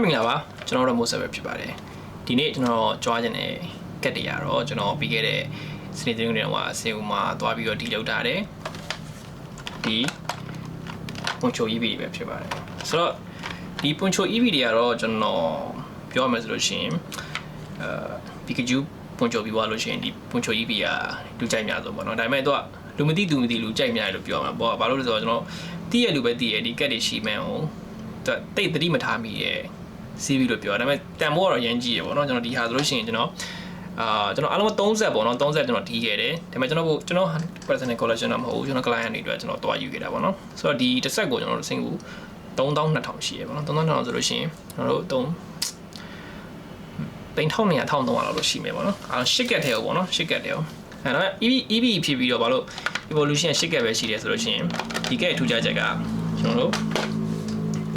မင်္ဂလာပါကျွန်တော်တို့မိုးဆက်ပဲဖြစ်ပါတယ်ဒီနေ့ကျွန်တော်ကြွားခြင်းနဲ့ကက်တရတော့ကျွန်တော်ပြီးခဲ့တဲ့စနေသတင်းတွေတော့ဆေးဦးမှာသွားပြီးတော့ဒီလောက်ထားတယ်ဒီပွန်ချို EV တွေပဲဖြစ်ပါတယ်ဆိုတော့ဒီပွန်ချို EV တွေကတော့ကျွန်တော်ပြောမှဆိုလို့ရှိရင်ပီကာဂျူပွန်ချိုပြီးသွားလို့ရှိရင်ဒီပွန်ချို EV ကလူကြိုက်များဆုံးပေါ့နော်ဒါပေမဲ့တော့လူမသိသူမသိလူကြိုက်များတယ်လို့ပြောမှာပေါ့ဘာလို့လဲဆိုတော့ကျွန်တော်တည့်ရလူပဲတည့်ရဒီကက်တွေရှိမှန်းအောင်တိတ်သတိမထားမိရဲ့CV လို့ပြောဒါပေမဲ့တန်ဖိုးကတော့ရမ်းကြီးရပေါ့နော်ကျွန်တော်ဒီဟာဆိုလို့ရှိရင်ကျွန်တော်အားလုံး30ပေါ့နော်30ကျွန်တော်ဒီခဲ့တယ်ဒါပေမဲ့ကျွန်တော် personal collection တော့မဟုတ်ဘူးကျွန်တော် client တွေအတွက်ကျွန်တော်တွားယူခဲ့တာပေါ့နော်ဆိုတော့ဒီတစ်ဆက်ကိုကျွန်တော်တို့စင်ကူ3200ရှိရပေါ့နော်3200ဆိုလို့ရှိရင်ကျွန်တော်တို့3200 1300လောက်လို့ရှိမယ်ပေါ့နော်8ကက်ထဲပေါ့နော်8ကက်ထဲအဲ့တော့ EV ဖြစ်ပြီးတော့ဘာလို့ evolution 8ကက်ပဲရှိတယ်ဆိုလို့ရှိရင်ဒီကက်ထူးခြားချက်ကကျွန်တော်တို့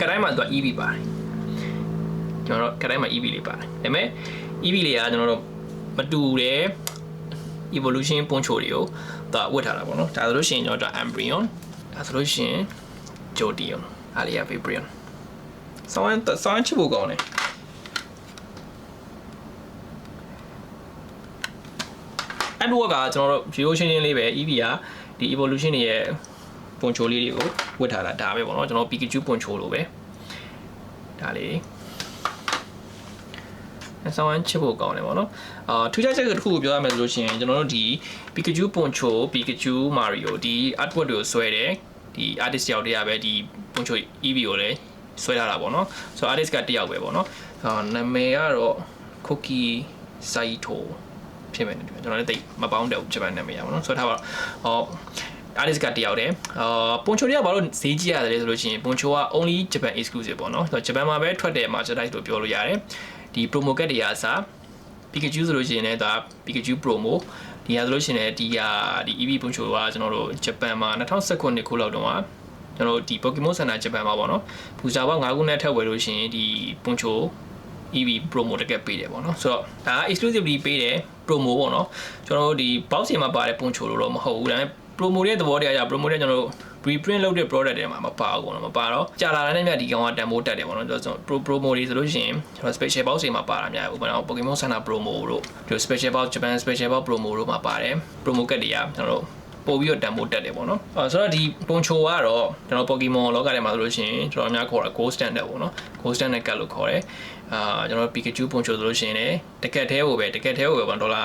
ကတိုင်းမှာသူက EV ပါတယ်ကျွန်တော်တို့ကတိုင်းမှာ EV လေးပါတယ်ဒါပေမဲ့ EV လေးကကျွန်တော်တို့မတူတဲ့ evolution ပွန်ချိုတွေကိုသူဝတ်ထားတာပေါ့နော်ဒါဆိုလို့ရှိရင်ကျွန်တော်တို့ Embryon ဒါဆိုလို့ရှိရင် Jodion အားလေးရ Vibrion ဆောင်းချစ်ဖို့ကောင်းတယ်အဲ့တော့ကကျွန်တော်တို့ video ရှင်းရှင်းလေးပဲ EV ကဒီ evolution တွေရဲ့ပွန်ချိုလေးတွေကိုဝတ်ထားတာဒါပဲပေါ့နော်ကျွန်တော် Pikachu ပွန်ချိုလိုပဲဒါလေးဆောင်းချစ်ဖို့ကောင်းတယ်ပေါ့နော်ထူးခြားချက်တစ်ခုကိုပြောရမယ်ဆိုလို့ရှိရင်ကျွန်တော်တို့ဒီ Pikachu ပွန်ချို Pikachu Mario ဒီ artwork တွေကိုဆွဲတယ်ဒီ artist ယောက်တည်းရပဲဒီပွန်ချို EV ကိုလည်းဆွဲထားတာပေါ့နော်ဆိုတော့ artist ကတစ်ယောက်ပဲပေါ့နော်နာမည်ကတော့ Koki Saito ဖြစ်မယ်ကျွန်တော်လည်းတိတ်မပေါင်းတယ်ဂျပန်နာမည်ရပါတော့ဆိုတော့ထားပါတော့artist ကတယောက်တည်းပွန်ချိုတွေကဘာလို့ဈေးကြီးရတယ်လဲဆိုလို့ရှိရင်ပွန်ချိုက only Japan exclusive ပေါ့နော်ဆိုတော့ဂျပန်မှာပဲထွက်တဲ့ merchandise လို့ပြောလို့ရတယ်ဒီ promo ကတ်တွေအစား Pikachu ဆိုလို့ရှိရင်လည်းဒါ Pikachu promo ဒီဟာဆိုလို့ရှိရင်လည်းဒီ EV ပွန်ချိုကကျွန်တော်တို့ဂျပန်မှာ2019ခုလောက်တုန်းကကျွန်တော်တို့ဒီ Pokemon Center ဂျပန်မှာပေါ့နော်ဘူစာပေါင်း5ခုနဲ့ထပ်ဝယ်လို့ရှိရင်ဒီပွန်ချိုEV promo တကယ်ပေးတယ်ပေါ့နော်ဆိုတော့ဒါ exclusively ပေးတယ် promo ပေါ့နော်ကျွန်တော်တို့ဒီ box တွေမှာပါတဲ့ပွန်ချိုလို့တော့မဟုတ်ဘူးဒါပေမဲ့ promo ရဲ့သဘောတရား promo တဲ့ကျွန်တော်တို့ reprint လုပ်တဲ့ product တွေမှာမပါဘူးပေါ့နော်မပါတော့ကြာလာတဲ့နေ့မြဒီကောင်ကတန်ဖိုးတက်တယ်ပေါ့နော်ကျွန်တော် promo တွေဆိုလို့ရှိရင်ကျွန်တော် special box တွေမှာပါတာများဥပမာ Pokemon Center promo တို့ဒီ special box Japan special box promo တို့မှာပါတယ် promo ကတ်တွေကကျွန်တော်တို့ပို့ပြီးတော့တန်ဖိုးတက်တယ်ပေါ့နော်ဆိုတော့ဒီပွန်ချိုကတော့ကျွန်တော် Pokemon လောကထဲမှာဆိုလို့ရှိရင်ကျွန်တော်များခေါ်တာ Gold Standard ပေါ့နော် Gold Standard ကတ်လို့ခေါ်တယ်ကျွန်တော် Pikachu ပွန်ချိုဆိုလို့ရှိရင်လည်းတကက်သေးကိုပဲပေါ့ဒေါ်လာ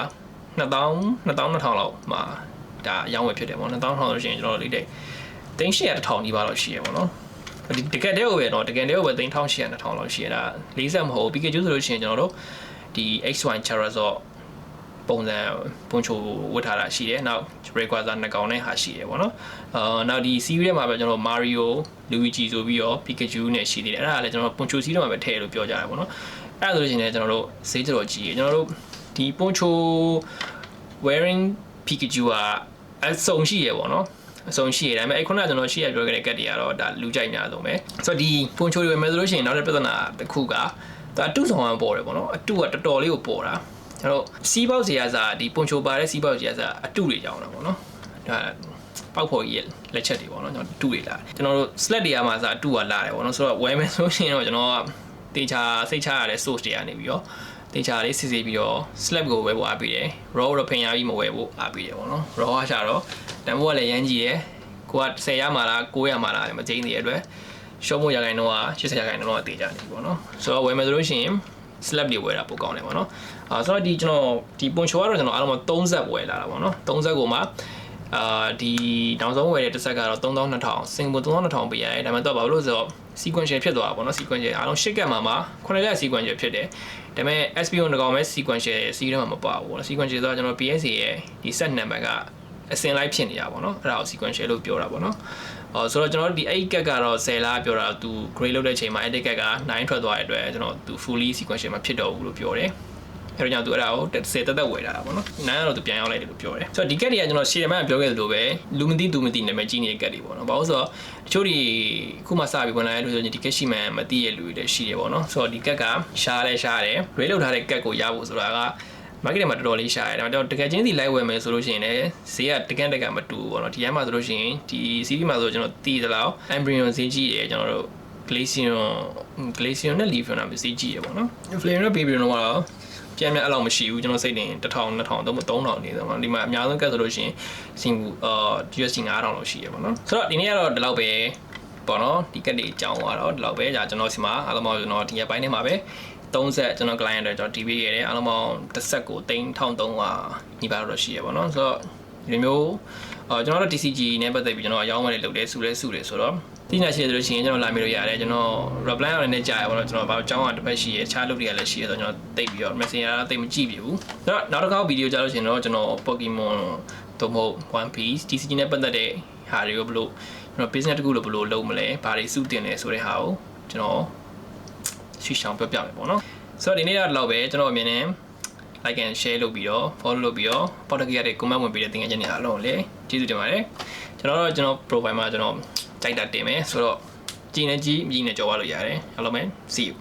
2200လောက်မှာဒါအရောင်းဝယ်ဖြစ်တယ်ပေါ့2000လောက်ဆိုရှင်ကျွန်တော်တို့လေးတဲ့3800 နီးပါးလောက်ရှိရပေါ့နော်ဒီတကက်တည်းကိုပဲတော့တကယ်တည်းကိုပဲ3800 2000လောက်ရှိရတာ40မဟုတ် Pikachu ဆိုလို့ရှိရင်ကျွန်တော်တို့ဒီ X1 Charizard ပုံစံပွန်ချိုဝတ်ထားတာရှိတယ်နောက် Rayquaza နှစ်ကောင်နဲ့ဟာရှိတယ်ပေါ့နော်နောက်ဒီ series ထဲမှာပဲကျွန်တော် Mario Luigi ဆိုပြီးတော့ Pikachu နဲ့ရှိသေးတယ်အဲ့ဒါလည်းကျွန်တော်ပွန်ချို series ထဲမှာပဲထည့်လို့ပြောကြတယ်ပေါ့နော်အဲ့ဒါဆိုလို့ရှိရင်လည်းကျွန်တော်တို့ဈေးတော်ကြီးကျွန်တော်တို့ဒီပွန်ချို wearing Pikachu ကအစုံရှိရပေါ့နော်အစုံရှိရဒါပေမဲ့အဲ့ခုနကကျွန်တော်ရှိရပြောခဲ့တဲ့ကတ်တွေကတော့ဒါလူကြိုက်များဆုံးပဲဆိုတော့ဒီပွန်ချိုတွေမယ်ဆိုလို့ရှိရင်နောက်တစ်ပြဿနာတစ်ခုကဒါအတုဆောင်အောင်ပေါ်တယ်ပေါ့နော်အတုကတော်တော်လေးကိုပေါ်တာကျွန်တော်စီးပေါက်စီရစားဒီပွန်ချိုပါတဲ့စီးပေါက်စီရစားအတုတွေကြောင်းတာပေါ့နော်ဒါပေါက်ဖော်ကြီးလက်ချက်တွေပေါ့နော်ကျွန်တော်အတုတွေလာကျွန်တော်တို့ sled တွေမှာစားအတုကလာတယ်ပေါ့နော်ဆိုတော့ဝယ်မယ်ဆိုရင်တော့ကျွန်တော်ကတေချာစိတ်ချရတဲ့ source တွေကနေပြီးတော့တေချာလေးစစ်စစ်ပြီးတော့ slab ကိုဝယ်ဖို့အားပေးတယ် raw တော့ဖင်ရပြီးမဝယ်ဖို့အားပေးတယ်ပေါ့နော် raw ဟာရှာတော့တန်ဖိုးကလည်းရမ်းကြီးတယ်ကိုက10ရမှာလား9ရမှာလားမကျင်းသေးတဲ့အတွက် short မို့ရခိုင်တော့80ရခိုင်တော့အသေးကြနေပေါ့နော်ဆိုတော့ဝယ်မယ်ဆိုလို့ရှိရင် slab တွေဝယ်တာပိုကောင်းတယ်ပေါ့နော်ဆိုတော့ဒီကျွန်တော်ဒီပွန်ချိုကတော့ကျွန်တော်အားလုံး30ဝယ်လာတာပေါ့နော်30ကိုမှဒီနောက်ဆုံးဝယ်တဲ့တစ်ဆက်ကတော့3200စင်ကာပူ3200ပေးရတယ်ဒါပေမဲ့တော့ဘာလို့လဲဆိုတော့ sequential ဖြစ်သွားတာပေါ့နော် sequential အားလုံး8ကတ်မှာ9ကတ် sequential ဖြစ်တယ်ဒါပေမဲ့ SPO ငကောင်ပဲ sequential စီးထဲမှာမပါဘူးပေါ့နော် sequential ဆိုတော့ကျွန်တော် PSA ရဲ့ဒီ set number ကအစင်လိုက်ဖြစ်နေတာပေါ့နော်အဲ့ဒါကို sequential လို့ပြောတာပေါ့နော်ဆိုတော့ကျွန်တော်တို့ဒီ8ကတ်ကတော့10လားပြောတာသူ grade လုပ်တဲ့အချိန်မှာ8ကတ်က9ထွက်သွားတဲ့အတွက်ကျွန်တော်သူ fully sequential မဖြစ်တော့ဘူးလို့ပြောတယ်အဲ့တော့ကြောင့်သူအဲ့ဒါကို10တက်ဝယ်လာတာပေါ့နော်9ကတော့သူပြန်ရောက်လိုက်တယ်လို့ပြောတယ်ဆိုတော့ဒီကတ်တွေကကျွန်တော်ရှေ့တမ်းပြောခဲ့သလိုပဲလူမသိသူမသိနာမည်ကြီးနေတဲ့ကတ်တွေပေါ့နော်ဘာလို့ဆိုတော့တချို့တွေခုမှစပြီးဝင်လာတဲ့လူဆိုရင်ဒီကတ်ရှိမှန်မသိရလူတွေလည်းရှိတယ်ပေါ့နော်ဆိုတော့ဒီကတ်ကရှားတယ် grade လုပ်ထားတဲ့ကတ်ကိုရဖို့ဆိုတာက market မှာတော်တော်လေးရှားရတယ်ဒါပေမဲ့တကယ်ချင်းစီလိုက်ဝယ်မယ်ဆိုလို့ရှိရင်လည်းဈေးကတကမတူဘူးပေါ့နော်ဒီထဲမှာဆိုလို့ရှိရင်ဒီ series မှာဆိုကျွန်တော်တီးသလောက် Embryon ဈေးကြီးတယ်ကျွန်တော်တို့ Glaceon နဲ့ Leafeon ကစီးကြည့်ရပေါ့နော် Flareon နဲ့ Baby တော့ပြန်အဲ့လောက်မရှိဘူးကျွန်တော်စိတ်တင်1000 2000 3000နေဆိုတော့ဒီမှာအများဆုံးကတ်ဆိုလို့ရှိရင်စင်ဘူးUSD 9000လောက်ရှိရပေါ့နော်ဆိုတော့ဒီနေ့ကတော့ဒီလောက်ပဲပေါ့နော်ဒီကတ်တွေအကြောင်းကတော့ဒီလောက်ပဲကျွန်တော်စီမှာအားလုံးကျွန်တော်ဒီရက်ပိုင်းထဲမှာပဲ30ကျွန်တော် client တွေကျွန်တော် DB ခဲ့တယ်အားလုံးပေါင်းတစ်ဆက်ကို1300ညီပါတော့ရှိရပေါ့နော်ဆိုတော့ဒီမျိုးကျွန်တော်တို့ TCG နဲ့ပတ်သက်ပြီးကျွန်တော်အယောင်းဝယ်တွေလုပ်တယ်စုလဲစုတယ်ဆိုတော့ဒီနေ့ရှိရလို့ရှိရင်ကျွန်တော်လာမိလို့ရတယ်ကျွန်တော် reply ရတဲ့ကြာရပါတော့ကျွန်တော်ဘာအကြောင်းအတစ်ဖက်ရှိရခြားလုပ်တွေကလည်းရှိရဆိုတော့ကျွန်တော်တိတ်ပြီးတော့ messenger တိတ်မကြည့်ပြဘူးဆိုတော့နောက်တစ်ခါဗီဒီယိုကြားလို့ရှိရင်တော့ကျွန်တော် Pokemon တို့မဟုတ် One Piece TCG နဲ့ပတ်သက်တဲ့ဟာတွေကိုဘယ်လိုကျွန်တော် business တခုလို့ဘယ်လိုလုပ်မလဲဘာတွေစုတင်လဲဆိုတဲ့ဟာကိုကျွန်တော်ရှင်းရှင်းပြောပြမယ်ပေါ့နော်ဆိုတော့ဒီနေ့ကတော့ပဲကျွန်တော်အမြင်နဲ့ like and share လုပ်ပြီးတော့ follow လုပ်ပြီးတော့ podcast ရတဲ့ comment ဝင်ပြီးတဲ့သင်ငယ်ချင်းတွေအားလုံးလည်းကျေးဇူးတင်ပါတယ်ကျွန်တော် profile မှာကျွန်တော်ကြိုက်တာတင်မယ်ဆိုတော့ကြည်နေကြည်မြည်နေကြော်သွားလို့ရတယ်အားလုံးပဲ see you